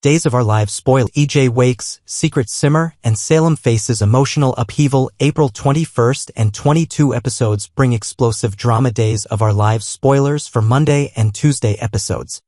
Days of Our Lives spoil. EJ wakes, secrets simmer, and Salem faces emotional upheaval. April 21st and 22 episodes bring explosive drama. Days of Our Lives spoilers for Monday and Tuesday episodes.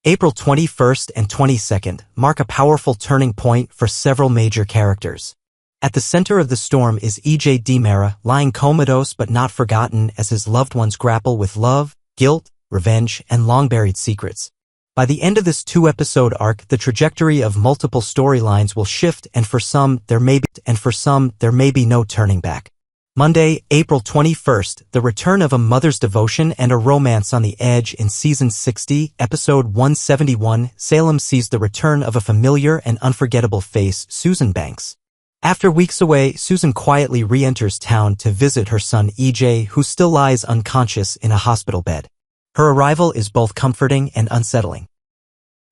April 21st and 22nd mark a powerful turning point for several major characters. At the center of the storm is EJ Dimara, lying comatose but not forgotten as his loved ones grapple with love, guilt, revenge, and long-buried secrets. By the end of this two-episode arc, the trajectory of multiple storylines will shift, and for some, there may be no turning back. Monday, April 21st, the return of a mother's devotion and a romance on the edge. In Season 60, Episode 171, Salem sees the return of a familiar and unforgettable face, Susan Banks. After weeks away, Susan quietly re-enters town to visit her son EJ, who still lies unconscious in a hospital bed. Her arrival is both comforting and unsettling.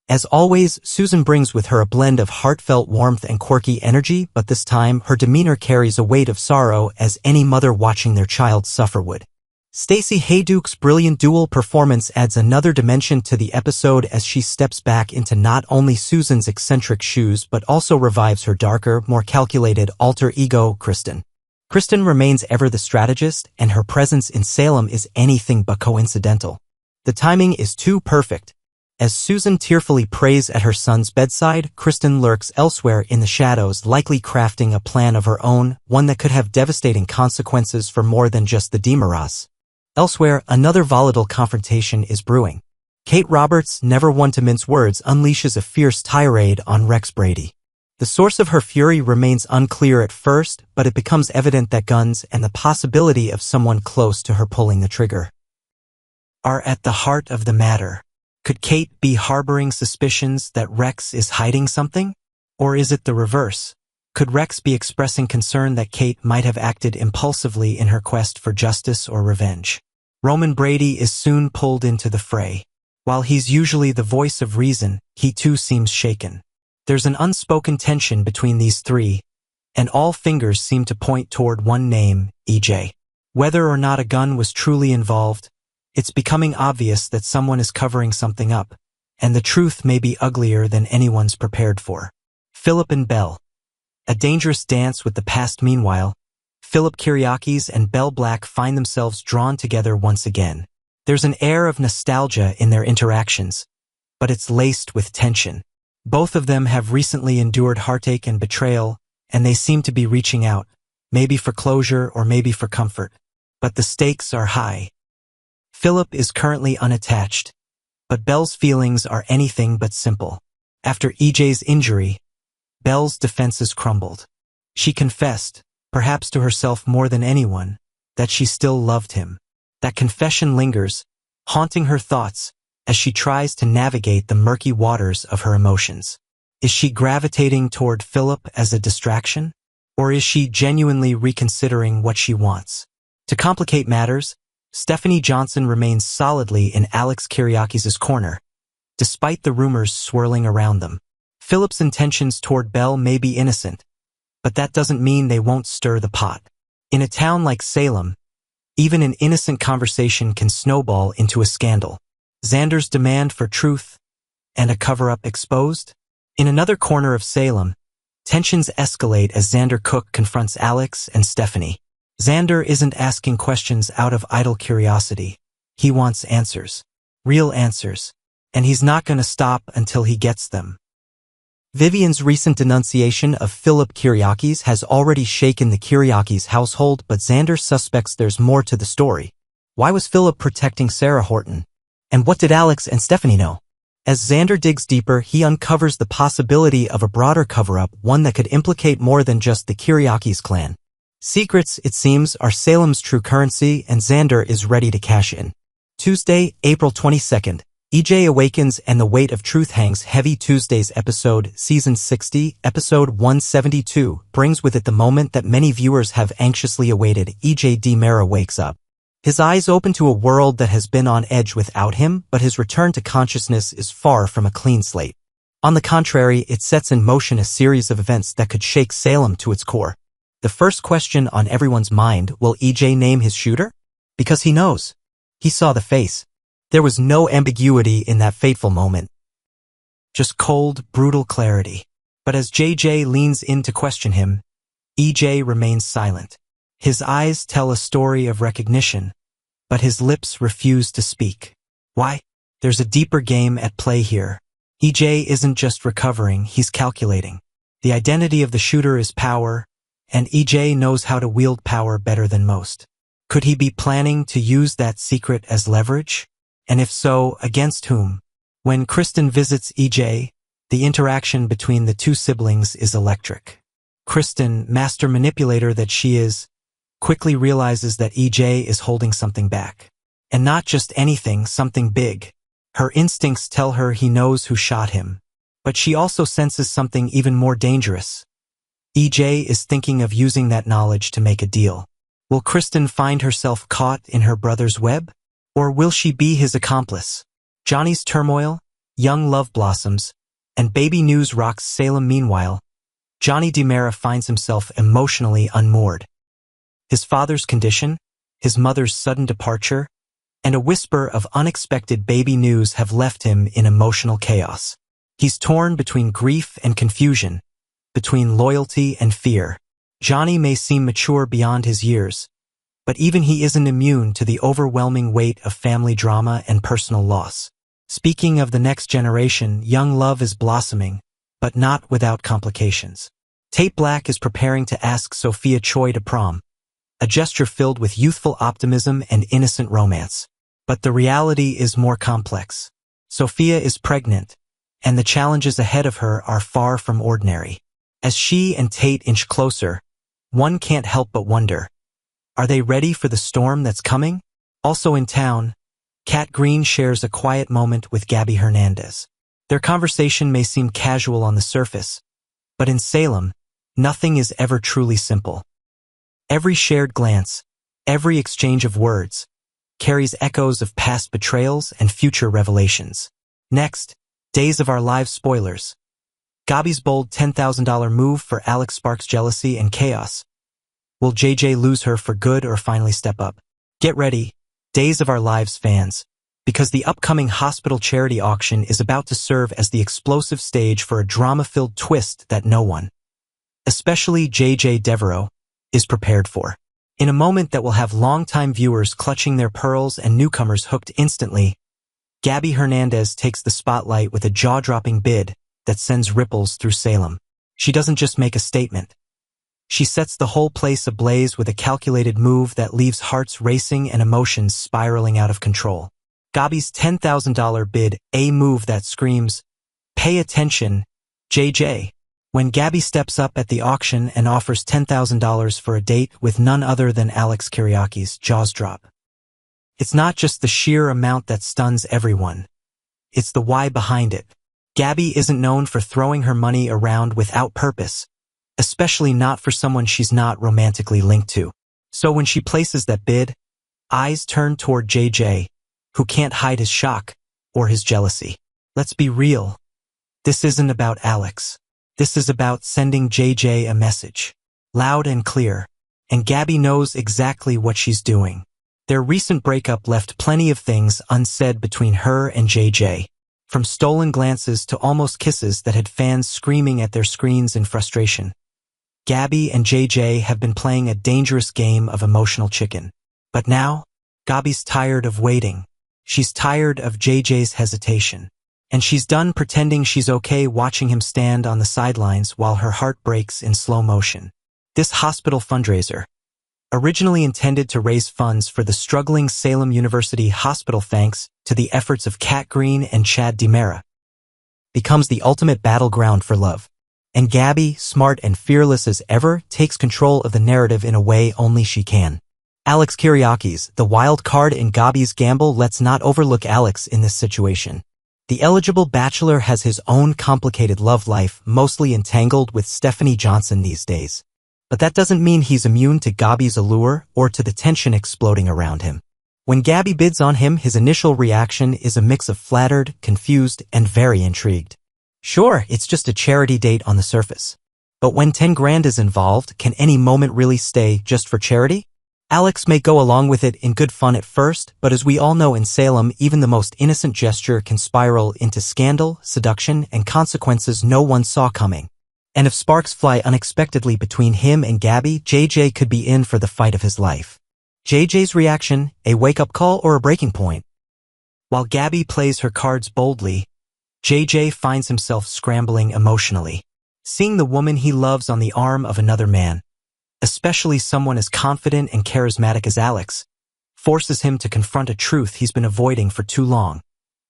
As always, Susan brings with her a blend of heartfelt warmth and quirky energy, but this time her demeanor carries a weight of sorrow, as any mother watching their child suffer would. Stacey Hayduke's brilliant DOOL performance adds another dimension to the episode as she steps back into not only Susan's eccentric shoes but also revives her darker, more calculated alter ego, Kristen. Kristen remains ever the strategist, and her presence in Salem is anything but coincidental. The timing is too perfect. As Susan tearfully prays at her son's bedside, Kristen lurks elsewhere in the shadows, likely crafting a plan of her own, one that could have devastating consequences for more than just the Dimaras. Elsewhere, another volatile confrontation is brewing. Kate Roberts, never one to mince words, unleashes a fierce tirade on Rex Brady. The source of her fury remains unclear at first, but it becomes evident that guns and the possibility of someone close to her pulling the trigger are at the heart of the matter. Could Kate be harboring suspicions that Rex is hiding something? Or is it the reverse? Could Rex be expressing concern that Kate might have acted impulsively in her quest for justice or revenge? Roman Brady is soon pulled into the fray. While he's usually the voice of reason, he too seems shaken. There's an unspoken tension between these three, and all fingers seem to point toward one name, EJ. Whether or not a gun was truly involved, it's becoming obvious that someone is covering something up, and the truth may be uglier than anyone's prepared for. Philip and Belle. A dangerous dance with the past. Meanwhile, Philip Kiriakis and Belle Black find themselves drawn together once again. There's an air of nostalgia in their interactions, but it's laced with tension. Both of them have recently endured heartache and betrayal, and they seem to be reaching out, maybe for closure or maybe for comfort. But the stakes are high. Philip is currently unattached, but Belle's feelings are anything but simple. After EJ's injury, Belle's defenses crumbled. She confessed, perhaps to herself more than anyone, that she still loved him. That confession lingers, haunting her thoughts as she tries to navigate the murky waters of her emotions. Is she gravitating toward Philip as a distraction? Or is she genuinely reconsidering what she wants? To complicate matters, Stephanie Johnson remains solidly in Alex Kiriakis' corner, despite the rumors swirling around them. Philip's intentions toward Belle may be innocent, but that doesn't mean they won't stir the pot. In a town like Salem, even an innocent conversation can snowball into a scandal. Xander's demand for truth and a cover-up exposed? In another corner of Salem, tensions escalate as Xander Cook confronts Alex and Stephanie. Xander isn't asking questions out of idle curiosity. He wants answers. Real answers. And he's not going to stop until he gets them. Vivian's recent denunciation of Philip Kiriakis has already shaken the Kiriakis household, but Xander suspects there's more to the story. Why was Philip protecting Sarah Horton? And what did Alex and Stephanie know? As Xander digs deeper, he uncovers the possibility of a broader cover-up, one that could implicate more than just the Kiriakis clan. Secrets, it seems, are Salem's true currency, and Xander is ready to cash in. Tuesday, April 22nd. EJ awakens and the weight of truth hangs heavy. Tuesday's episode, Season 60, Episode 172, brings with it the moment that many viewers have anxiously awaited. EJ Dimara wakes up. His eyes open to a world that has been on edge without him, but his return to consciousness is far from a clean slate. On the contrary, it sets in motion a series of events that could shake Salem to its core. The first question on everyone's mind, will EJ name his shooter? Because he knows. He saw the face. There was no ambiguity in that fateful moment. Just cold, brutal clarity. But as JJ leans in to question him, EJ remains silent. His eyes tell a story of recognition, but his lips refuse to speak. Why? There's a deeper game at play here. EJ isn't just recovering, he's calculating. The identity of the shooter is power, and EJ knows how to wield power better than most. Could he be planning to use that secret as leverage? And if so, against whom? When Kristen visits EJ, the interaction between the two siblings is electric. Kristen, master manipulator that she is, quickly realizes that EJ is holding something back. And not just anything, something big. Her instincts tell her he knows who shot him. But she also senses something even more dangerous. EJ is thinking of using that knowledge to make a deal. Will Kristen find herself caught in her brother's web? Or will she be his accomplice? Johnny's turmoil, young love blossoms, and baby news rocks Salem. Meanwhile, Johnny DiMera finds himself emotionally unmoored. His father's condition, his mother's sudden departure, and a whisper of unexpected baby news have left him in emotional chaos. He's torn between grief and confusion, between loyalty and fear. Johnny may seem mature beyond his years, but even he isn't immune to the overwhelming weight of family drama and personal loss. Speaking of the next generation, young love is blossoming, but not without complications. Tate Black is preparing to ask Sophia Choi to prom, a gesture filled with youthful optimism and innocent romance. But the reality is more complex. Sophia is pregnant, and the challenges ahead of her are far from ordinary. As she and Tate inch closer, one can't help but wonder, are they ready for the storm that's coming? Also in town, Kat Green shares a quiet moment with Gabby Hernandez. Their conversation may seem casual on the surface, but in Salem, nothing is ever truly simple. Every shared glance, every exchange of words, carries echoes of past betrayals and future revelations. Next, Days of Our Lives spoilers. Gabby's bold $10,000 move for Alex sparks jealousy and chaos. Will JJ lose her for good or finally step up? Get ready, Days of Our Lives fans, because the upcoming hospital charity auction is about to serve as the explosive stage for a drama-filled twist that no one, especially JJ Devereaux, is prepared for. In a moment that will have longtime viewers clutching their pearls and newcomers hooked instantly, Gabby Hernandez takes the spotlight with a jaw-dropping bid that sends ripples through Salem. She doesn't just make a statement. She sets the whole place ablaze with a calculated move that leaves hearts racing and emotions spiraling out of control. Gabby's $10,000 bid, a move that screams, "Pay attention, JJ." When Gabby steps up at the auction and offers $10,000 for a date with none other than Alex Kyriaki's, jaws drop. It's not just the sheer amount that stuns everyone. It's the why behind it. Gabby isn't known for throwing her money around without purpose, especially not for someone she's not romantically linked to. So when she places that bid, eyes turn toward JJ, who can't hide his shock or his jealousy. Let's be real. This isn't about Alex. This is about sending JJ a message, loud and clear, and Gabby knows exactly what she's doing. Their recent breakup left plenty of things unsaid between her and JJ, from stolen glances to almost kisses that had fans screaming at their screens in frustration. Gabby and JJ have been playing a dangerous game of emotional chicken. But now, Gabby's tired of waiting. She's tired of JJ's hesitation. And she's done pretending she's okay watching him stand on the sidelines while her heart breaks in slow motion. This hospital fundraiser, originally intended to raise funds for the struggling Salem University Hospital thanks to the efforts of Kat Green and Chad DiMera, becomes the ultimate battleground for love. And Gabby, smart and fearless as ever, takes control of the narrative in a way only she can. Alex Kyriaki's, the wild card in Gabby's gamble. Let's not overlook Alex in this situation. The eligible bachelor has his own complicated love life, mostly entangled with Stephanie Johnson these days. But that doesn't mean he's immune to Gabby's allure or to the tension exploding around him. When Gabby bids on him, his initial reaction is a mix of flattered, confused, and very intrigued. Sure, it's just a charity date on the surface. But when 10 grand is involved, can any moment really stay just for charity? Alex may go along with it in good fun at first, but as we all know in Salem, even the most innocent gesture can spiral into scandal, seduction, and consequences no one saw coming. And if sparks fly unexpectedly between him and Gabby, JJ could be in for the fight of his life. JJ's reaction, a wake-up call or a breaking point? While Gabby plays her cards boldly, JJ finds himself scrambling emotionally. Seeing the woman he loves on the arm of another man, especially someone as confident and charismatic as Alex, forces him to confront a truth he's been avoiding for too long.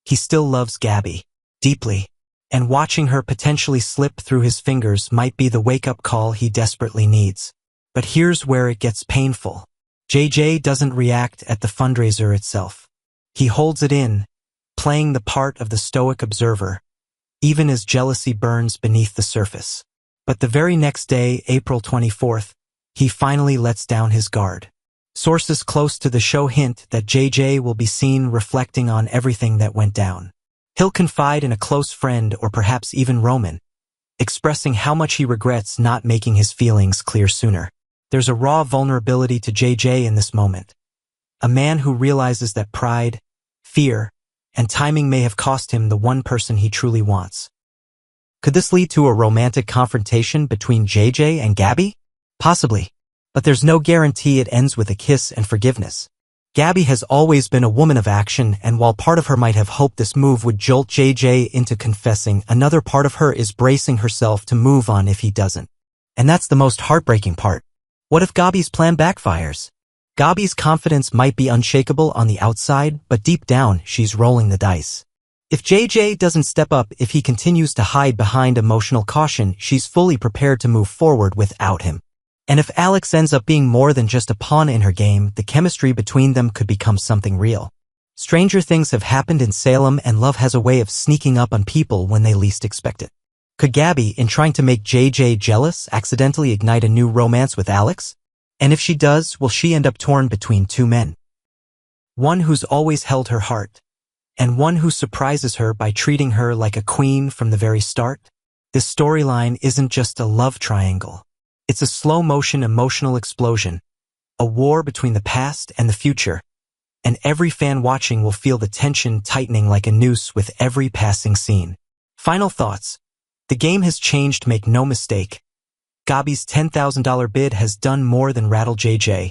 He still loves Gabby, deeply, and watching her potentially slip through his fingers might be the wake-up call he desperately needs. But here's where it gets painful. JJ doesn't react at the fundraiser itself. He holds it in, playing the part of the stoic observer, even as jealousy burns beneath the surface. But the very next day, April 24th, he finally lets down his guard. Sources close to the show hint that JJ will be seen reflecting on everything that went down. He'll confide in a close friend or perhaps even Roman, expressing how much he regrets not making his feelings clear sooner. There's a raw vulnerability to JJ in this moment. A man who realizes that pride, fear, and timing may have cost him the one person he truly wants. Could this lead to a romantic confrontation between JJ and Gabby? Possibly. But there's no guarantee it ends with a kiss and forgiveness. Gabby has always been a woman of action, and while part of her might have hoped this move would jolt JJ into confessing, another part of her is bracing herself to move on if he doesn't. And that's the most heartbreaking part. What if Gabby's plan backfires? Gabby's confidence might be unshakable on the outside, but deep down, she's rolling the dice. If JJ doesn't step up, if he continues to hide behind emotional caution, she's fully prepared to move forward without him. And if Alex ends up being more than just a pawn in her game, the chemistry between them could become something real. Stranger things have happened in Salem, and love has a way of sneaking up on people when they least expect it. Could Gabby, in trying to make JJ jealous, accidentally ignite a new romance with Alex? And if she does, will she end up torn between two men? One who's always held her heart, and one who surprises her by treating her like a queen from the very start? This storyline isn't just a love triangle. It's a slow-motion emotional explosion, a war between the past and the future, and every fan watching will feel the tension tightening like a noose with every passing scene. Final thoughts. The game has changed, make no mistake. Gabby's $10,000 bid has done more than rattle JJ.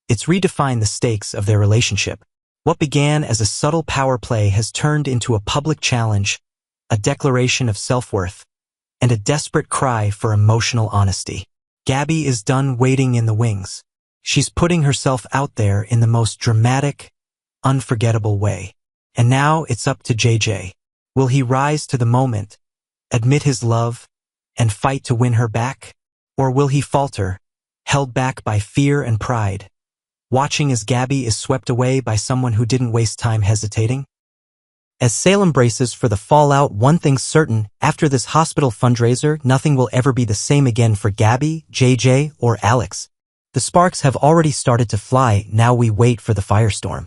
It's redefined the stakes of their relationship. What began as a subtle power play has turned into a public challenge, a declaration of self-worth, and a desperate cry for emotional honesty. Gabby is done waiting in the wings. She's putting herself out there in the most dramatic, unforgettable way. And now it's up to JJ. Will he rise to the moment, admit his love, and fight to win her back? Or will he falter, held back by fear and pride, watching as Gabby is swept away by someone who didn't waste time hesitating? As Salem braces for the fallout, one thing's certain: after this hospital fundraiser, nothing will ever be the same again for Gabby, JJ, or Alex. The sparks have already started to fly, now we wait for the firestorm.